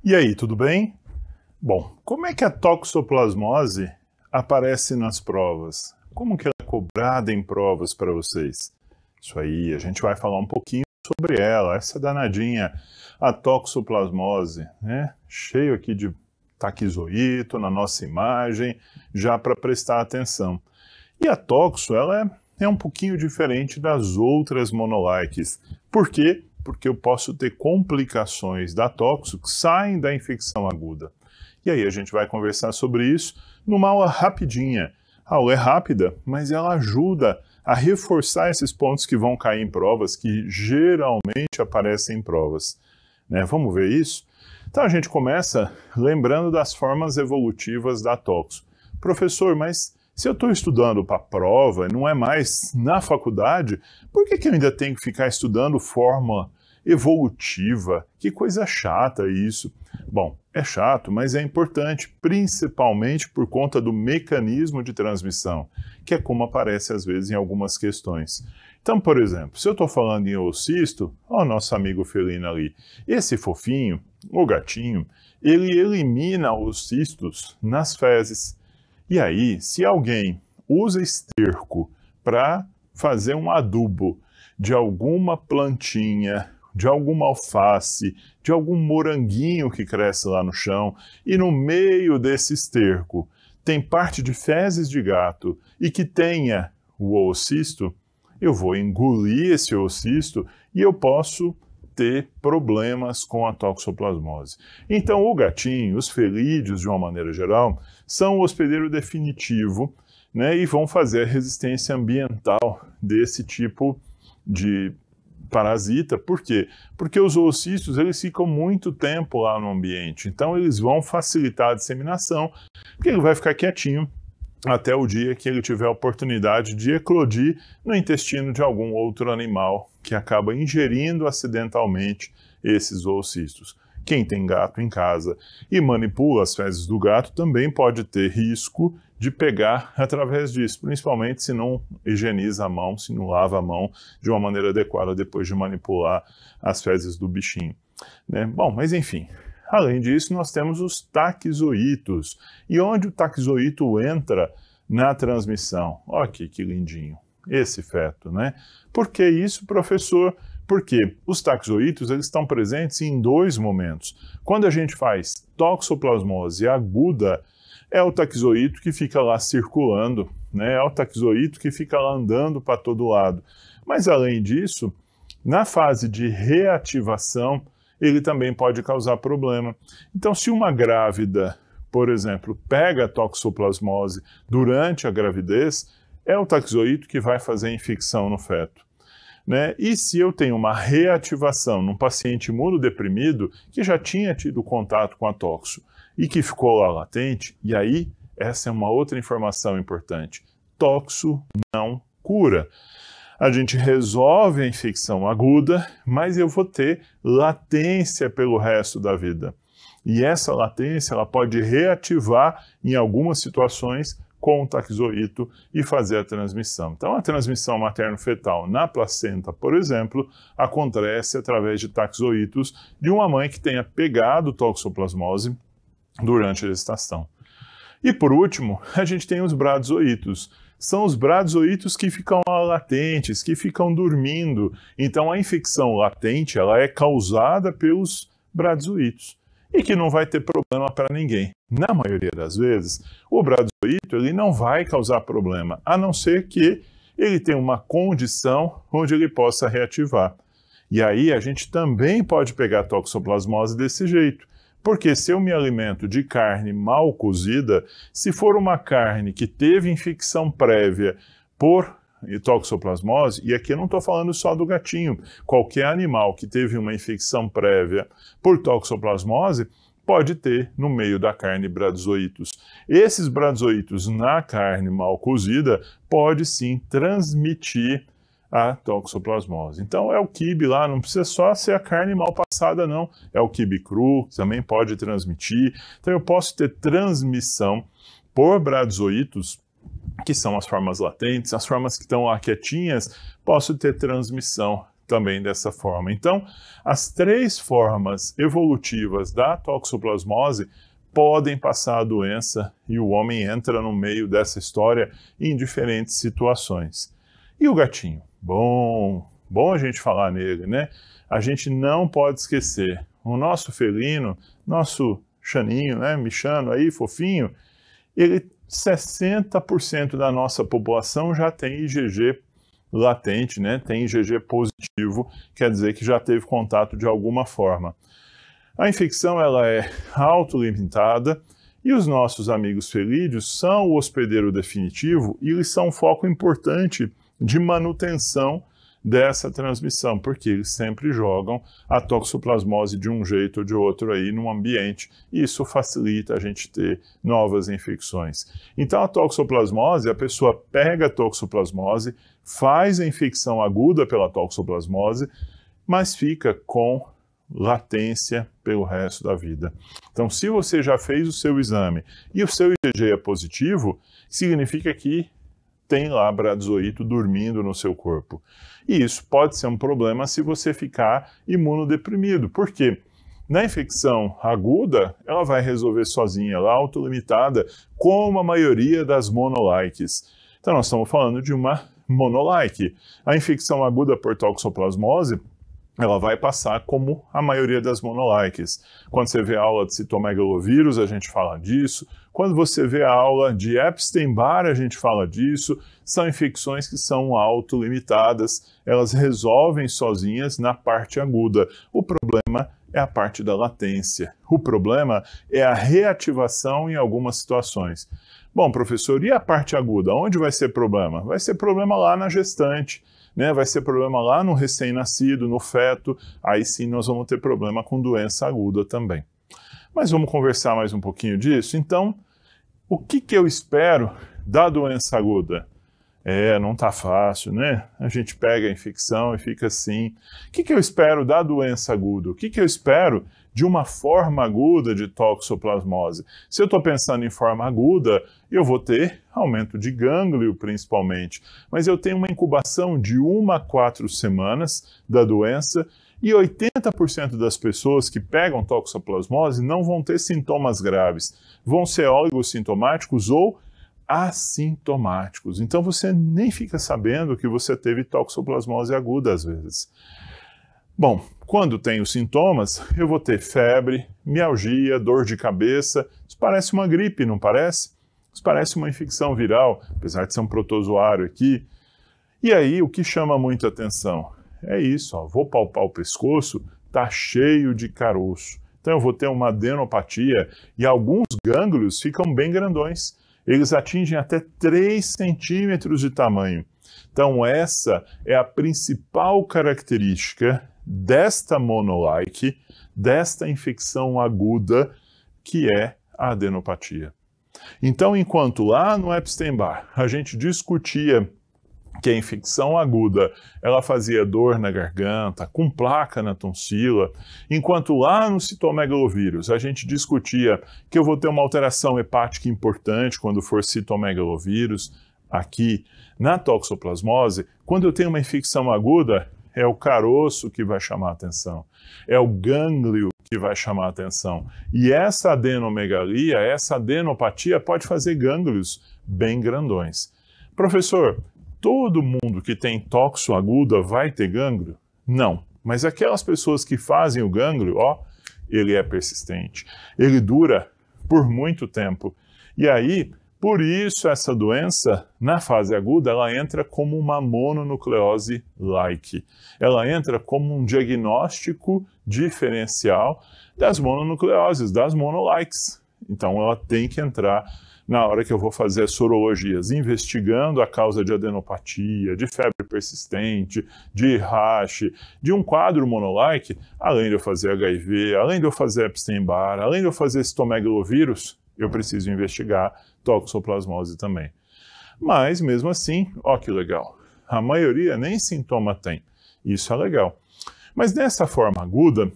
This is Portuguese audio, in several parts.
E aí, tudo bem? Bom, como é que a toxoplasmose aparece nas provas? Como que ela é cobrada em provas para vocês? Isso aí, a gente vai falar um pouquinho sobre ela, essa danadinha, a toxoplasmose, né? Cheio aqui de taquizoíto na nossa imagem, já para prestar atenção. E a toxo, ela é um pouquinho diferente das outras monolikes. Por quê? Porque eu posso ter complicações da toxo que saem da infecção aguda. E aí a gente vai conversar sobre isso numa aula rapidinha. A aula é rápida, mas ela ajuda a reforçar esses pontos que vão cair em provas, que geralmente aparecem em provas. Né? Vamos ver isso? Então a gente começa lembrando das formas evolutivas da toxo. Professor, mas se eu estou estudando para a prova, não é mais na faculdade, por que eu ainda tenho que ficar estudando forma evolutiva? Que coisa chata isso. Bom, é chato, mas é importante, principalmente por conta do mecanismo de transmissão, que é como aparece às vezes em algumas questões. Então, por exemplo, se eu estou falando em oocisto, ó, o nosso amigo felino ali, esse fofinho, o gatinho, ele elimina os cistos nas fezes. E aí, se alguém usa esterco para fazer um adubo de alguma plantinha, de alguma alface, de algum moranguinho que cresce lá no chão, e no meio desse esterco tem parte de fezes de gato e que tenha o oocisto, eu vou engolir esse oocisto e eu posso ter problemas com a toxoplasmose. Então o gatinho, os felídeos de uma maneira geral, são o hospedeiro definitivo, né, e vão fazer a resistência ambiental desse tipo de parasita. Por quê? Porque os oocistos eles ficam muito tempo lá no ambiente, então eles vão facilitar a disseminação, porque ele vai ficar quietinho até o dia que ele tiver a oportunidade de eclodir no intestino de algum outro animal que acaba ingerindo acidentalmente esses oocistos. Quem tem gato em casa e manipula as fezes do gato também pode ter risco de pegar através disso, principalmente se não higieniza a mão, se não lava a mão de uma maneira adequada depois de manipular as fezes do bichinho. Né? Bom, mas enfim, além disso nós temos os taquizoítos. E onde o taquizoíto entra na transmissão? Olha aqui que lindinho, esse feto, né? Por que isso, professor? Porque os taquizoítos eles estão presentes em dois momentos. Quando a gente faz toxoplasmose aguda, é o taquizoíto que fica lá circulando, né? É o taquizoíto que fica lá andando para todo lado. Mas além disso, na fase de reativação, ele também pode causar problema. Então, se uma grávida, por exemplo, pega a toxoplasmose durante a gravidez, é o taquizoíto que vai fazer a infecção no feto. Né? E se eu tenho uma reativação num paciente imunodeprimido que já tinha tido contato com a toxo e que ficou lá latente, e aí essa é uma outra informação importante, toxo não cura. A gente resolve a infecção aguda, mas eu vou ter latência pelo resto da vida. E essa latência ela pode reativar em algumas situações com o taquizoíto e fazer a transmissão. Então, a transmissão materno-fetal na placenta, por exemplo, acontece através de taquizoítos de uma mãe que tenha pegado toxoplasmose durante a gestação. E por último, a gente tem os bradyzoítos. São os bradyzoítos que ficam latentes, que ficam dormindo. Então, a infecção latente ela é causada pelos bradyzoítos e que não vai ter problema para ninguém. Na maioria das vezes, o bradzoíto ele não vai causar problema, a não ser que ele tenha uma condição onde ele possa reativar. E aí a gente também pode pegar toxoplasmose desse jeito, porque se eu me alimento de carne mal cozida, se for uma carne que teve infecção prévia por toxoplasmose, e aqui eu não estou falando só do gatinho, qualquer animal que teve uma infecção prévia por toxoplasmose pode ter no meio da carne bradyzoítos. Esses bradyzoítos na carne mal cozida pode sim transmitir a toxoplasmose. Então é o quibe lá, não precisa só ser a carne mal passada não, é o quibe cru, que também pode transmitir. Então eu posso ter transmissão por bradyzoítos, que são as formas latentes, as formas que estão lá quietinhas, posso ter transmissão também dessa forma. Então, as 3 formas evolutivas da toxoplasmose podem passar a doença e o homem entra no meio dessa história em diferentes situações. E o gatinho? Bom a gente falar nele, né? A gente não pode esquecer, o nosso felino, nosso Xaninho, né, Michano aí, fofinho, 60% da nossa população já tem IgG latente, né? Tem IgG positivo, quer dizer que já teve contato de alguma forma. A infecção ela é autolimitada e os nossos amigos felídeos são o hospedeiro definitivo e eles são um foco importante de manutenção dessa transmissão, porque eles sempre jogam a toxoplasmose de um jeito ou de outro aí no ambiente, e isso facilita a gente ter novas infecções. Então a toxoplasmose, a pessoa pega a toxoplasmose, faz a infecção aguda pela toxoplasmose, mas fica com latência pelo resto da vida. Então, se você já fez o seu exame e o seu IgG é positivo, significa que tem lá bradyzoito dormindo no seu corpo. E isso pode ser um problema se você ficar imunodeprimido. Por quê? Na infecção aguda, ela vai resolver sozinha, ela é autolimitada, como a maioria das monolikes. Então, nós estamos falando de uma monolike. A infecção aguda por toxoplasmose, ela vai passar como a maioria das monolikes. Quando você vê a aula de citomegalovírus, a gente fala disso. Quando você vê a aula de Epstein-Barr, a gente fala disso. São infecções que são autolimitadas, elas resolvem sozinhas na parte aguda. O problema é a parte da latência. O problema é a reativação em algumas situações. Bom, professor, e a parte aguda? Onde vai ser problema? Vai ser problema lá na gestante. Né, vai ser problema lá no recém-nascido, no feto, aí sim nós vamos ter problema com doença aguda também. Mas vamos conversar mais um pouquinho disso? Então, o que eu espero da doença aguda? Não tá fácil, né? A gente pega a infecção e fica assim. O que eu espero da doença aguda? O que eu espero de uma forma aguda de toxoplasmose? Se eu estou pensando em forma aguda, eu vou ter aumento de gânglio principalmente, mas eu tenho uma incubação de 1 a 4 semanas da doença e 80% das pessoas que pegam toxoplasmose não vão ter sintomas graves, vão ser oligossintomáticos ou assintomáticos. Então você nem fica sabendo que você teve toxoplasmose aguda às vezes. Bom, quando tenho sintomas, eu vou ter febre, mialgia, dor de cabeça. Isso parece uma gripe, não parece? Isso parece uma infecção viral, apesar de ser um protozoário aqui. E aí, o que chama muita atenção? É isso, ó, vou palpar o pescoço, tá cheio de caroço. Então eu vou ter uma adenopatia e alguns gânglios ficam bem grandões. Eles atingem até 3 centímetros de tamanho. Então essa é a principal característica desta monolike, desta infecção aguda, que é a adenopatia. Então, enquanto lá no Epstein-Barr a gente discutia que a infecção aguda ela fazia dor na garganta, com placa na tonsila, enquanto lá no citomegalovírus a gente discutia que eu vou ter uma alteração hepática importante quando for citomegalovírus, aqui na toxoplasmose, quando eu tenho uma infecção aguda, é o caroço que vai chamar a atenção, é o gânglio que vai chamar a atenção. E essa adenomegalia, essa adenopatia pode fazer gânglios bem grandões. Professor, todo mundo que tem toxo aguda vai ter gânglio? Não, mas aquelas pessoas que fazem o gânglio, ele é persistente, ele dura por muito tempo. E aí, por isso essa doença, na fase aguda, ela entra como uma mononucleose-like. Ela entra como um diagnóstico diferencial das mononucleoses, das monolikes. Então ela tem que entrar na hora que eu vou fazer as sorologias, investigando a causa de adenopatia, de febre persistente, de rash, de um quadro monolike, além de eu fazer HIV, além de eu fazer Epstein-Barr, além de eu fazer citomegalovírus, eu preciso investigar toxoplasmose também. Mas, mesmo assim, que legal, a maioria nem sintoma tem, isso é legal. Mas nessa forma aguda,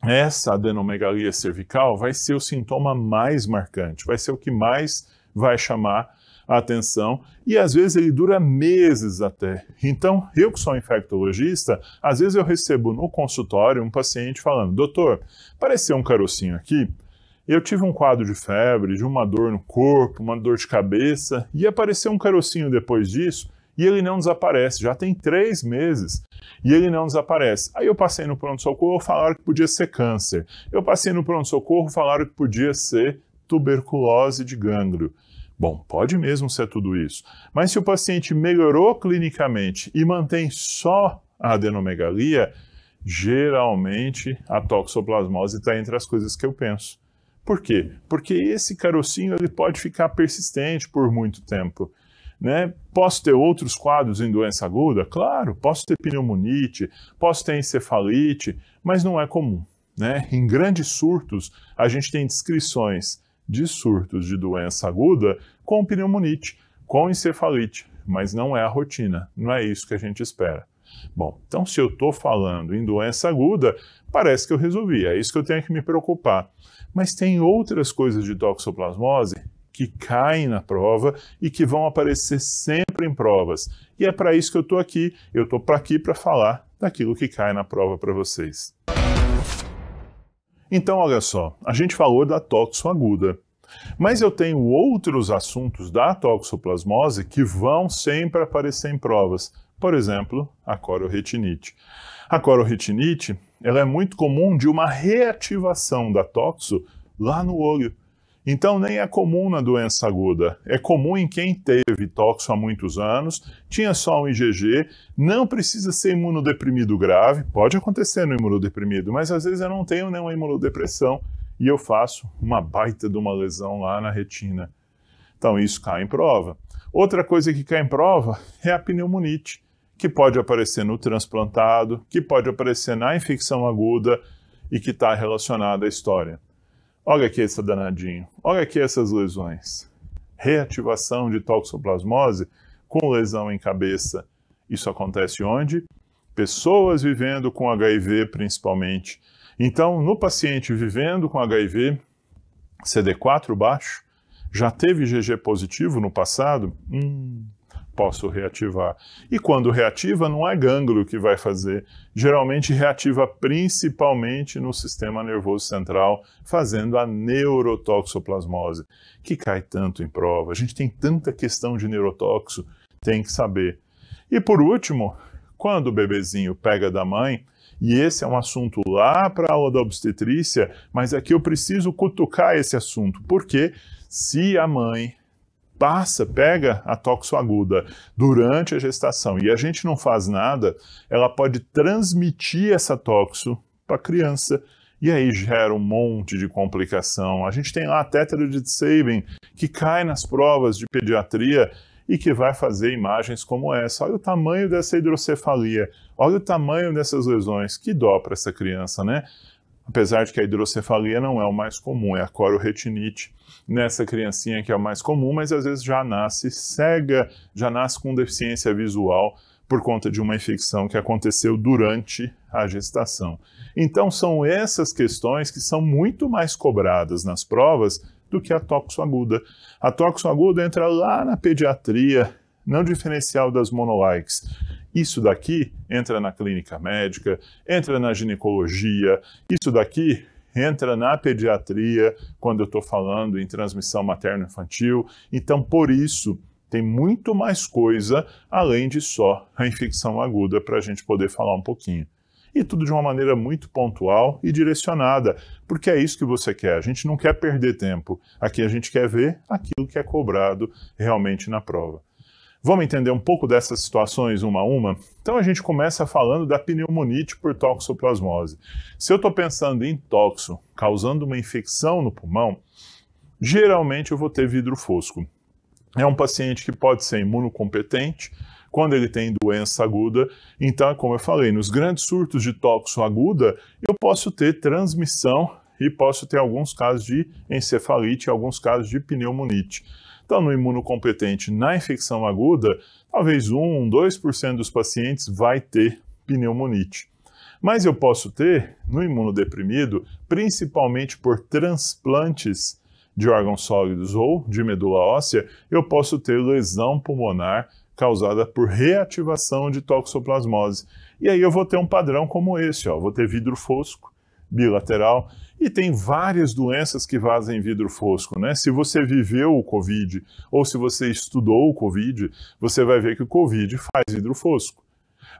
essa adenomegalia cervical vai ser o sintoma mais marcante, vai ser o que mais vai chamar atenção e às vezes ele dura meses até. Então, eu que sou infectologista, às vezes eu recebo no consultório um paciente falando: doutor, apareceu um carocinho aqui, eu tive um quadro de febre, de uma dor no corpo, uma dor de cabeça, e apareceu um carocinho depois disso, e ele não desaparece, já tem 3 meses, e ele não desaparece. Aí eu passei no pronto-socorro, falaram que podia ser câncer. Eu passei no pronto-socorro, falaram que podia ser tuberculose de gânglio. Bom, pode mesmo ser tudo isso. Mas se o paciente melhorou clinicamente e mantém só a adenomegalia, geralmente a toxoplasmose está entre as coisas que eu penso. Por quê? Porque esse carocinho ele pode ficar persistente por muito tempo. Né? Posso ter outros quadros em doença aguda? Claro, posso ter pneumonite, posso ter encefalite, mas não é comum. Né? Em grandes surtos, a gente tem descrições de surtos de doença aguda com pneumonite, com encefalite, mas não é a rotina, não é isso que a gente espera. Bom, então se eu estou falando em doença aguda, parece que eu resolvi, é isso que eu tenho que me preocupar. Mas tem outras coisas de toxoplasmose que caem na prova e que vão aparecer sempre em provas. E é para isso que eu estou aqui. Eu estou aqui para falar daquilo que cai na prova para vocês. Então, olha só, a gente falou da toxo aguda, mas eu tenho outros assuntos da toxoplasmose que vão sempre aparecer em provas. Por exemplo, a cororetinite. A cororetinite, ela é muito comum de uma reativação da toxo lá no olho. Então, nem é comum na doença aguda. É comum em quem teve toxo há muitos anos, tinha só um IgG, não precisa ser imunodeprimido grave, pode acontecer no imunodeprimido, mas às vezes eu não tenho nenhuma imunodepressão e eu faço uma baita de uma lesão lá na retina. Então, isso cai em prova. Outra coisa que cai em prova é a pneumonite, que pode aparecer no transplantado, que pode aparecer na infecção aguda e que está relacionada à história. Olha aqui esse danadinho, olha aqui essas lesões. Reativação de toxoplasmose com lesão em cabeça. Isso acontece onde? Pessoas vivendo com HIV principalmente. Então, no paciente vivendo com HIV, CD4 baixo, já teve IgG positivo no passado? Posso reativar. E quando reativa, não é gânglio que vai fazer. Geralmente reativa principalmente no sistema nervoso central, fazendo a neurotoxoplasmose, que cai tanto em prova. A gente tem tanta questão de neurotoxo, tem que saber. E por último, quando o bebezinho pega da mãe, e esse é um assunto lá para a aula da obstetrícia, mas aqui eu preciso cutucar esse assunto, porque se a mãe pega a toxo aguda durante a gestação e a gente não faz nada, ela pode transmitir essa toxo para a criança e aí gera um monte de complicação. A gente tem lá a tétara de Sabin, que cai nas provas de pediatria e que vai fazer imagens como essa. Olha o tamanho dessa hidrocefalia, olha o tamanho dessas lesões. Que dó para essa criança, né? Apesar de que a hidrocefalia não é o mais comum, é a cororetinite nessa criancinha que é o mais comum, mas às vezes já nasce cega, já nasce com deficiência visual por conta de uma infecção que aconteceu durante a gestação. Então são essas questões que são muito mais cobradas nas provas do que a toxo aguda. A toxo aguda entra lá na pediatria, não diferencial das monolikes. Isso daqui entra na clínica médica, entra na ginecologia, isso daqui entra na pediatria, quando eu estou falando em transmissão materno-infantil. Então, por isso, tem muito mais coisa além de só a infecção aguda para a gente poder falar um pouquinho. E tudo de uma maneira muito pontual e direcionada, porque é isso que você quer. A gente não quer perder tempo. Aqui a gente quer ver aquilo que é cobrado realmente na prova. Vamos entender um pouco dessas situações uma a uma? Então a gente começa falando da pneumonite por toxoplasmose. Se eu estou pensando em toxo causando uma infecção no pulmão, geralmente eu vou ter vidro fosco. É um paciente que pode ser imunocompetente quando ele tem doença aguda. Então, como eu falei, nos grandes surtos de toxo aguda, eu posso ter transmissão e posso ter alguns casos de encefalite e alguns casos de pneumonite. Então, no imunocompetente, na infecção aguda, talvez 1, 2% dos pacientes vai ter pneumonite. Mas eu posso ter, no imunodeprimido, principalmente por transplantes de órgãos sólidos ou de medula óssea, eu posso ter lesão pulmonar causada por reativação de toxoplasmose. E aí eu vou ter um padrão como esse, ó. Vou ter vidro fosco, bilateral, e tem várias doenças que vazem vidro fosco, né? Se você viveu o Covid ou se você estudou o Covid, você vai ver que o Covid faz vidro fosco.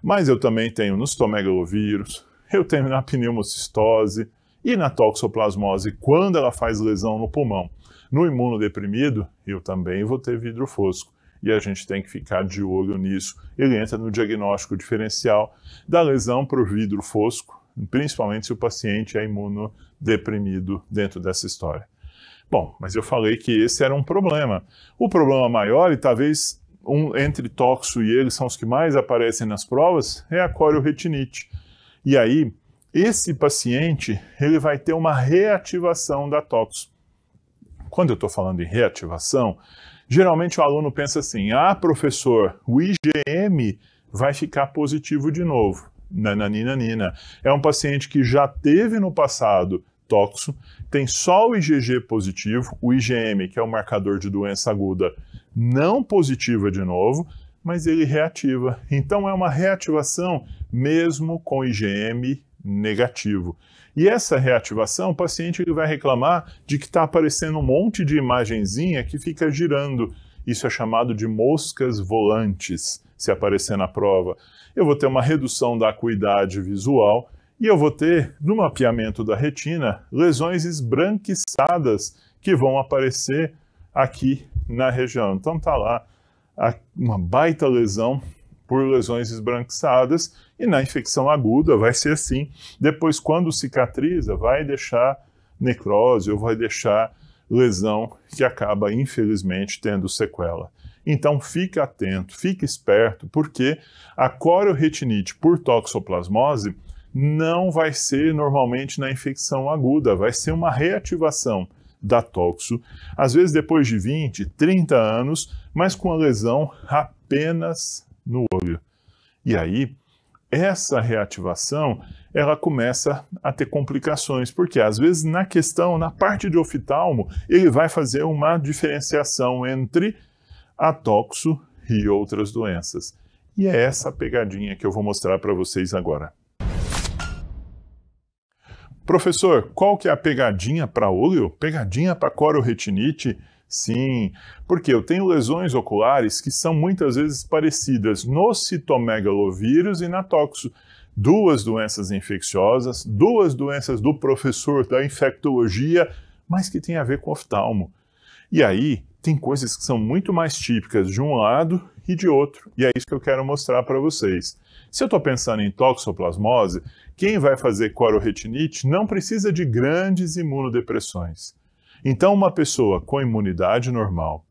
Mas eu também tenho no citomegalovírus, eu tenho na pneumocistose e na toxoplasmose, quando ela faz lesão no pulmão. No imunodeprimido, eu também vou ter vidro fosco. E a gente tem que ficar de olho nisso. Ele entra no diagnóstico diferencial da lesão por vidro fosco, principalmente se o paciente é imunodeprimido dentro dessa história. Bom, mas eu falei que esse era um problema. O problema maior, e talvez entre toxo e ele são os que mais aparecem nas provas, é a corioretinite. E aí, esse paciente, ele vai ter uma reativação da toxo. Quando eu estou falando em reativação, geralmente o aluno pensa assim, professor, o IgM vai ficar positivo de novo. Nananina. É um paciente que já teve no passado toxo, tem só o IgG positivo, o IgM, que é o marcador de doença aguda, não positiva de novo, mas ele reativa. Então é uma reativação mesmo com IgM negativo. E essa reativação, o paciente ele vai reclamar de que está aparecendo um monte de imagenzinha que fica girando. Isso é chamado de moscas volantes, se aparecer na prova. Eu vou ter uma redução da acuidade visual e eu vou ter, no mapeamento da retina, lesões esbranquiçadas que vão aparecer aqui na região. Então tá lá uma baita lesão por lesões esbranquiçadas, e na infecção aguda vai ser assim. Depois, quando cicatriza, vai deixar necrose ou vai deixar lesão que acaba, infelizmente, tendo sequela. Então, fique atento, fique esperto, porque a corioretinite por toxoplasmose não vai ser normalmente na infecção aguda, vai ser uma reativação da toxo, às vezes depois de 20, 30 anos, mas com a lesão apenas no olho. E aí, essa reativação, ela começa a ter complicações, porque às vezes na parte de oftalmo, ele vai fazer uma diferenciação entre a toxo e outras doenças. E é essa pegadinha que eu vou mostrar para vocês agora. Professor, qual que é a pegadinha para olho? Pegadinha para corioretinite? Sim, porque eu tenho lesões oculares que são muitas vezes parecidas no citomegalovírus e na toxo. Duas doenças infecciosas, duas doenças do professor da infectologia, mas que tem a ver com oftalmo. E aí, tem coisas que são muito mais típicas de um lado e de outro, e é isso que eu quero mostrar para vocês. Se eu estou pensando em toxoplasmose, quem vai fazer corioretinite não precisa de grandes imunodepressões. Então, uma pessoa com imunidade normal,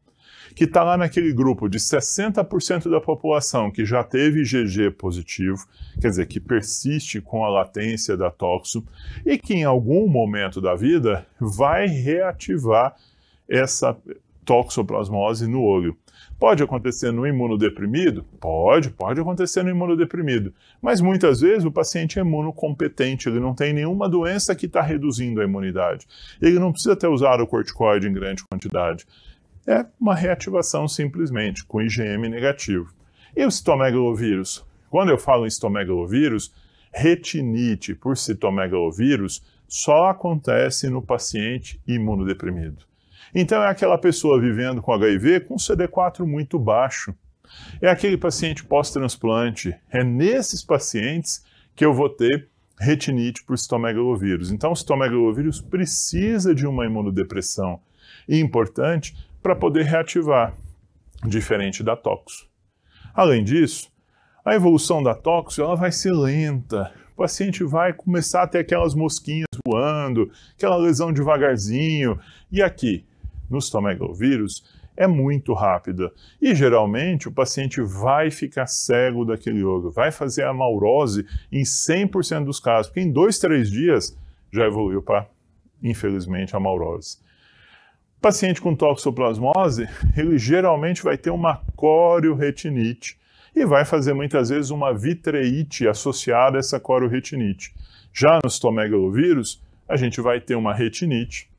que está lá naquele grupo de 60% da população que já teve IgG positivo, quer dizer, que persiste com a latência da toxo, e que em algum momento da vida vai reativar essa toxoplasmose no olho. Pode acontecer no imunodeprimido? Pode acontecer no imunodeprimido. Mas muitas vezes o paciente é imunocompetente, ele não tem nenhuma doença que está reduzindo a imunidade. Ele não precisa ter usado o corticoide em grande quantidade. É uma reativação simplesmente, com IgM negativo. E o citomegalovírus? Quando eu falo em citomegalovírus, retinite por citomegalovírus só acontece no paciente imunodeprimido. Então é aquela pessoa vivendo com HIV com CD4 muito baixo. É aquele paciente pós-transplante. É nesses pacientes que eu vou ter retinite por citomegalovírus. Então o citomegalovírus precisa de uma imunodepressão importante para poder reativar, diferente da toxo. Além disso, a evolução da toxo ela vai ser lenta. O paciente vai começar a ter aquelas mosquinhas voando, aquela lesão devagarzinho. E aqui, no citomegalovírus, é muito rápida. E geralmente o paciente vai ficar cego daquele olho, vai fazer a amaurose em 100% dos casos, porque em 2, 3 dias já evoluiu para, infelizmente, a amaurose. O paciente com toxoplasmose, ele geralmente vai ter uma corioretinite e vai fazer muitas vezes uma vitreite associada a essa corioretinite. Já no citomegalovírus, a gente vai ter uma retinite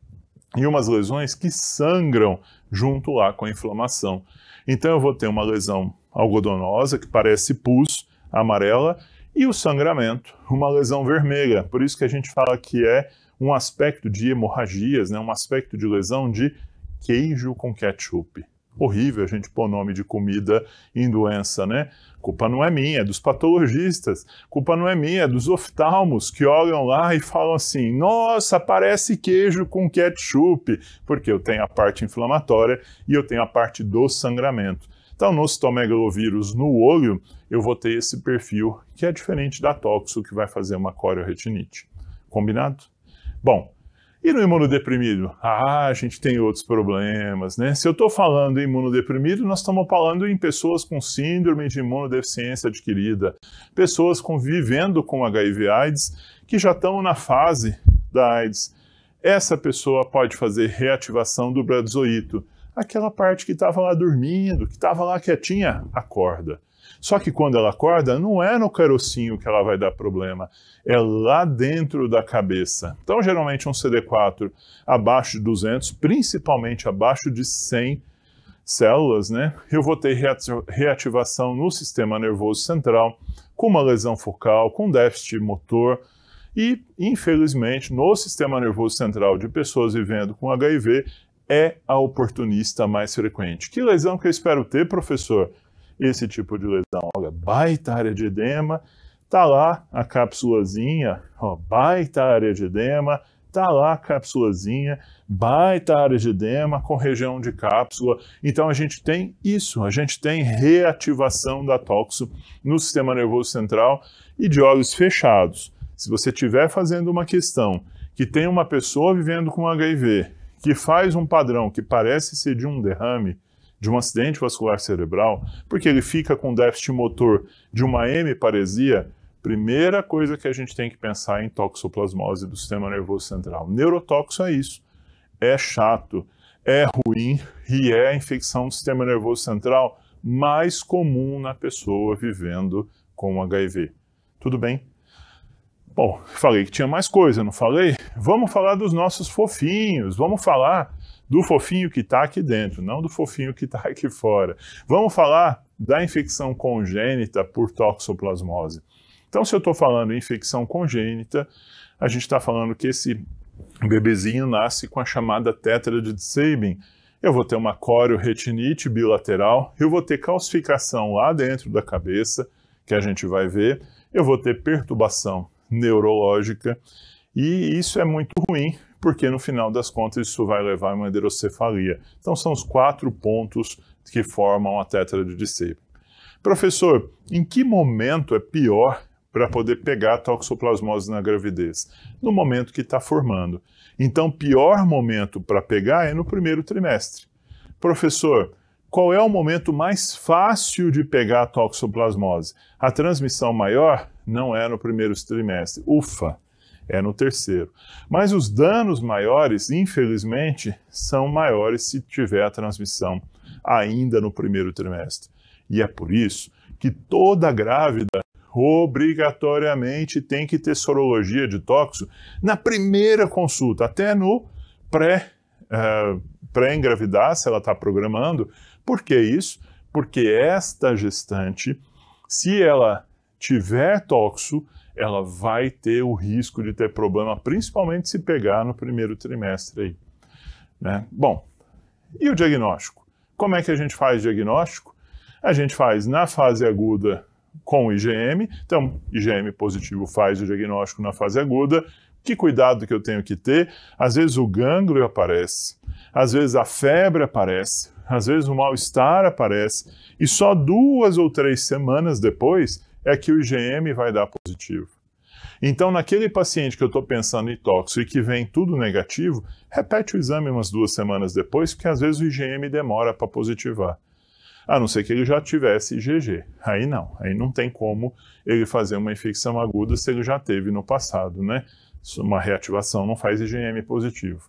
e umas lesões que sangram junto lá com a inflamação. Então eu vou ter uma lesão algodonosa, que parece pus, amarela, e o sangramento, uma lesão vermelha. Por isso que a gente fala que é um aspecto de hemorragias, né? Um aspecto de lesão de queijo com ketchup. Horrível a gente pôr nome de comida em doença, né? Culpa não é minha, é dos patologistas. Culpa não é minha, é dos oftalmos que olham lá e falam assim: nossa, parece queijo com ketchup, porque eu tenho a parte inflamatória e eu tenho a parte do sangramento. Então, no citomegalovírus no olho, eu vou ter esse perfil que é diferente da toxo, que vai fazer uma corioretinite. Combinado? Bom, e no imunodeprimido? A gente tem outros problemas, né? Se eu estou falando em imunodeprimido, nós estamos falando em pessoas com síndrome de imunodeficiência adquirida, pessoas vivendo com HIV/AIDS, que já estão na fase da AIDS. Essa pessoa pode fazer reativação do brazoito. Aquela parte que estava lá dormindo, que estava lá quietinha, acorda. Só que quando ela acorda, não é no carocinho que ela vai dar problema, é lá dentro da cabeça. Então, geralmente um CD4 abaixo de 200, principalmente abaixo de 100 células, né? Eu vou ter reativação no sistema nervoso central, com uma lesão focal, com déficit motor, e, infelizmente, no sistema nervoso central de pessoas vivendo com HIV, é a oportunista mais frequente. Que lesão que eu espero ter, professor? Esse tipo de lesão, olha, baita área de edema, tá lá a cápsulazinha, ó, baita área de edema, tá lá a cápsulazinha, baita área de edema com região de cápsula. Então a gente tem isso, a gente tem reativação da toxo no sistema nervoso central e de olhos fechados. Se você estiver fazendo uma questão que tem uma pessoa vivendo com HIV, que faz um padrão que parece ser de um derrame, de um acidente vascular cerebral, porque ele fica com déficit motor de uma hemiparesia, primeira coisa que a gente tem que pensar é em toxoplasmose do sistema nervoso central. Neurotóxico é isso. É chato, é ruim e é a infecção do sistema nervoso central mais comum na pessoa vivendo com HIV. Tudo bem? Bom, falei que tinha mais coisa, não falei? Vamos falar dos nossos fofinhos, vamos falar do fofinho que está aqui dentro, não do fofinho que está aqui fora. Vamos falar da infecção congênita por toxoplasmose. Então, se eu estou falando em infecção congênita, a gente está falando que esse bebezinho nasce com a chamada tétrade de Sabin. Eu vou ter uma corioretinite bilateral, eu vou ter calcificação lá dentro da cabeça, que a gente vai ver, eu vou ter perturbação neurológica, e isso é muito ruim, porque no final das contas isso vai levar a uma hidrocefalia. Então são os 4 pontos que formam a tétrade de Sabin. Professor, em que momento é pior para poder pegar a toxoplasmose na gravidez? No momento que está formando. Então, pior momento para pegar é no primeiro trimestre. Professor, qual é o momento mais fácil de pegar a toxoplasmose? A transmissão maior não é no primeiro trimestre. Ufa! É no terceiro. Mas os danos maiores, infelizmente, são maiores se tiver a transmissão ainda no primeiro trimestre. E é por isso que toda grávida obrigatoriamente tem que ter sorologia de tóxico na primeira consulta, até no pré-engravidar, se ela está programando. Por que isso? Porque esta gestante, se ela tiver tóxico, ela vai ter o risco de ter problema, principalmente se pegar no primeiro trimestre aí, né? Bom, e o diagnóstico? Como é que a gente faz diagnóstico? A gente faz na fase aguda com IgM, então IgM positivo faz o diagnóstico na fase aguda. Que cuidado que eu tenho que ter? Às vezes o gânglio aparece, às vezes a febre aparece, às vezes o mal-estar aparece, e só 2 ou 3 semanas depois é que o IgM vai dar positivo. Então, naquele paciente que eu estou pensando em tóxico e que vem tudo negativo, repete o exame umas 2 semanas depois, porque às vezes o IgM demora para positivar. A não ser que ele já tivesse IgG. Aí não tem como ele fazer uma infecção aguda se ele já teve no passado, né? Uma reativação não faz IgM positivo.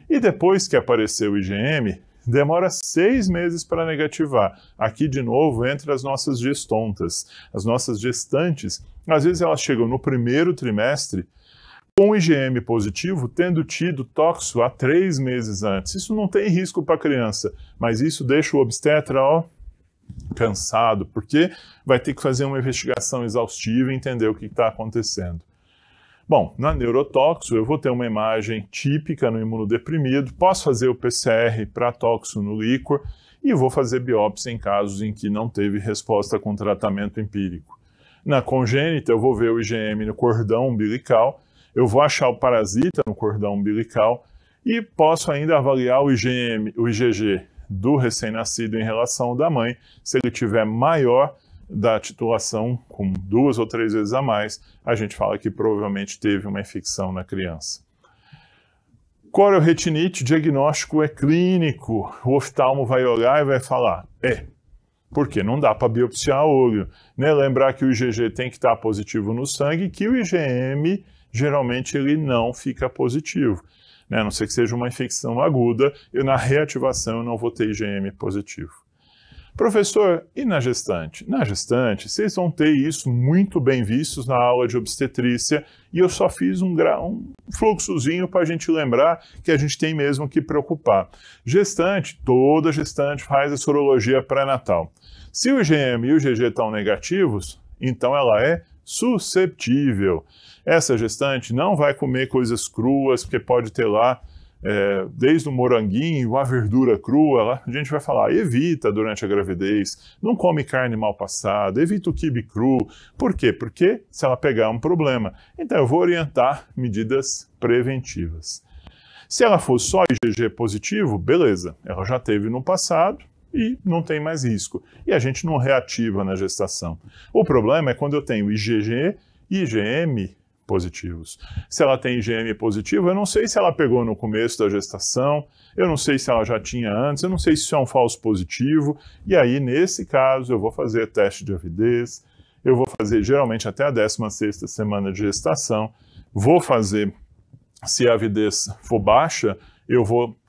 E depois que apareceu o IgM, demora 6 meses para negativar. Aqui, de novo, entre as nossas gestontas. As nossas gestantes, às vezes elas chegam no primeiro trimestre com IgM positivo, tendo tido toxo há 3 meses antes. Isso não tem risco para a criança, mas isso deixa o obstetra, cansado, porque vai ter que fazer uma investigação exaustiva e entender o que está acontecendo. Bom, na neurotóxo eu vou ter uma imagem típica no imunodeprimido, posso fazer o PCR para toxo no líquor e vou fazer biópsia em casos em que não teve resposta com tratamento empírico. Na congênita eu vou ver o IgM no cordão umbilical, eu vou achar o parasita no cordão umbilical e posso ainda avaliar o IgG do recém-nascido em relação ao da mãe, se ele tiver maior da titulação, com 2 ou 3 vezes a mais, a gente fala que provavelmente teve uma infecção na criança. Corioretinite, diagnóstico é clínico. O oftalmo vai olhar e vai falar, porque não dá para biopsiar olho. Né? Lembrar que o IgG tem que estar positivo no sangue e que o IgM, geralmente, ele não fica positivo. Né? A não ser que seja uma infecção aguda, na reativação eu não vou ter IgM positivo. Professor, e na gestante? Na gestante, vocês vão ter isso muito bem vistos na aula de obstetrícia e eu só fiz um fluxozinho para a gente lembrar que a gente tem mesmo que preocupar. Gestante, toda gestante faz a sorologia pré-natal. Se o IgM e o IgG estão negativos, então ela é susceptível. Essa gestante não vai comer coisas cruas, porque pode ter lá desde o moranguinho, a verdura crua, a gente vai falar, evita durante a gravidez, não come carne mal passada, evita o quibe cru. Por quê? Porque se ela pegar um problema. Então eu vou orientar medidas preventivas. Se ela for só IgG positivo, beleza, ela já teve no passado e não tem mais risco. E a gente não reativa na gestação. O problema é quando eu tenho IgG e IgM positivos. Se ela tem IgM positivo, eu não sei se ela pegou no começo da gestação, eu não sei se ela já tinha antes, eu não sei se isso é um falso positivo, e aí, nesse caso, eu vou fazer teste de avidez, eu vou fazer geralmente até a 16ª semana de gestação, vou fazer, se a avidez for baixa, eu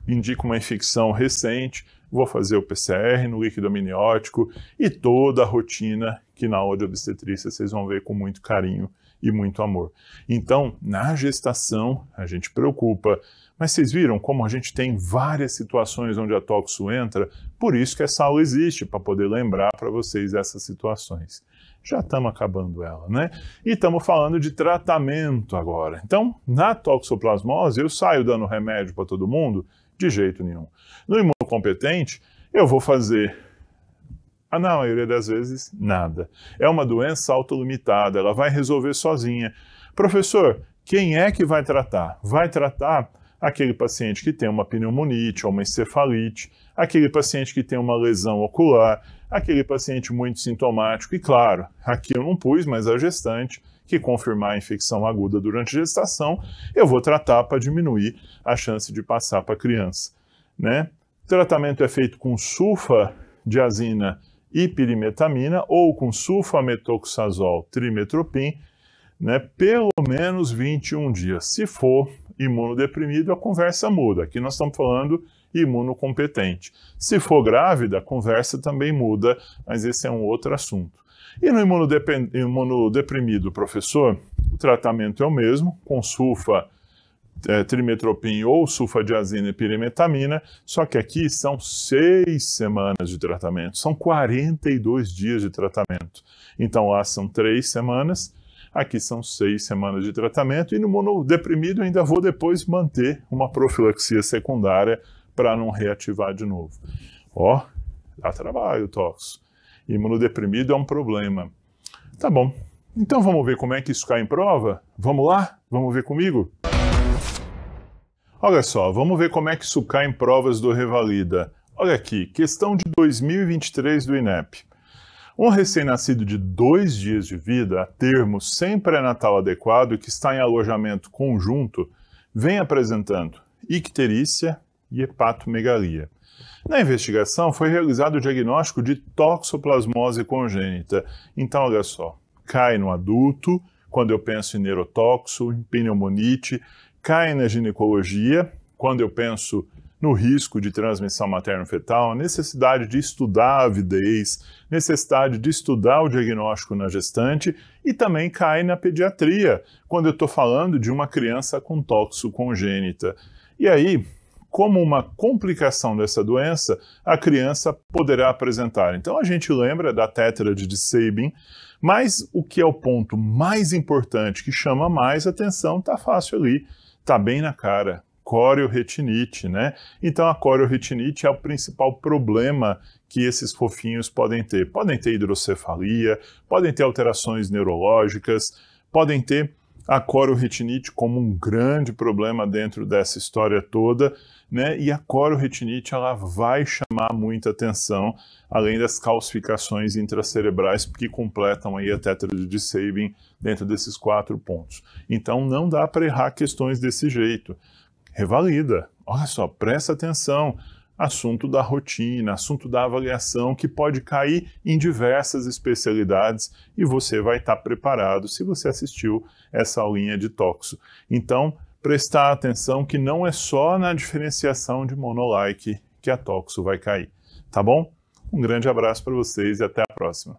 indico uma infecção recente, vou fazer o PCR no líquido amniótico e toda a rotina que na aula de obstetrícia vocês vão ver com muito carinho e muito amor. Então, na gestação, a gente preocupa. Mas vocês viram como a gente tem várias situações onde a toxo entra? Por isso que essa aula existe, para poder lembrar para vocês essas situações. Já estamos acabando ela, né? E estamos falando de tratamento agora. Então, na toxoplasmose, eu saio dando remédio para todo mundo? De jeito nenhum. No imunocompetente, eu vou fazer... na maioria das vezes, nada. É uma doença autolimitada, ela vai resolver sozinha. Professor, quem é que vai tratar? Vai tratar aquele paciente que tem uma pneumonite ou uma encefalite, aquele paciente que tem uma lesão ocular, aquele paciente muito sintomático. E claro, aqui eu não pus, mas a gestante que confirmar a infecção aguda durante a gestação, eu vou tratar para diminuir a chance de passar para a criança. Né? O tratamento é feito com sulfadiazina e pirimetamina ou com sulfametoxazol trimetropim, né, pelo menos 21 dias. Se for imunodeprimido, a conversa muda. Aqui nós estamos falando imunocompetente. Se for grávida, a conversa também muda, mas esse é um outro assunto. E no imunodeprimido, professor, o tratamento é o mesmo, com trimetropim ou sulfadiazina e pirimetamina, só que aqui são 6 semanas de tratamento, são 42 dias de tratamento. Então lá são 3 semanas, aqui são 6 semanas de tratamento, e no imunodeprimido ainda vou depois manter uma profilaxia secundária para não reativar de novo. Dá trabalho, toxo. Imunodeprimido é um problema. Tá bom, então vamos ver como é que isso cai em prova? Vamos lá? Vamos ver comigo? Olha só, vamos ver como é que isso cai em provas do Revalida. Olha aqui, questão de 2023 do INEP. Um recém-nascido de 2 dias de vida, a termo, sem pré-natal adequado e que está em alojamento conjunto, vem apresentando icterícia e hepatomegalia. Na investigação foi realizado o diagnóstico de toxoplasmose congênita. Então, olha só, cai no adulto, quando eu penso em neurotoxo, em pneumonite, cai na ginecologia, quando eu penso no risco de transmissão materno-fetal, necessidade de estudar a avidez, necessidade de estudar o diagnóstico na gestante e também cai na pediatria, quando eu estou falando de uma criança com toxo congênita. E aí, como uma complicação dessa doença, a criança poderá apresentar. Então a gente lembra da tétrade de Sabin, mas o que é o ponto mais importante, que chama mais atenção, está fácil ali, está bem na cara. Corioretinite, né? Então a corioretinite é o principal problema que esses fofinhos podem ter. Podem ter hidrocefalia, podem ter alterações neurológicas, podem ter a corioretinite como um grande problema dentro dessa história toda, né? E a corioretinite ela vai chamar muita atenção, além das calcificações intracerebrais que completam aí a tétrade de Sabin dentro desses 4 pontos. Então não dá para errar questões desse jeito. Revalida. Olha só, presta atenção. Assunto da rotina, assunto da avaliação, que pode cair em diversas especialidades e você vai estar preparado se você assistiu essa aulinha de toxo. Então, prestar atenção que não é só na diferenciação de monolike que a toxo vai cair. Tá bom? Um grande abraço para vocês e até a próxima.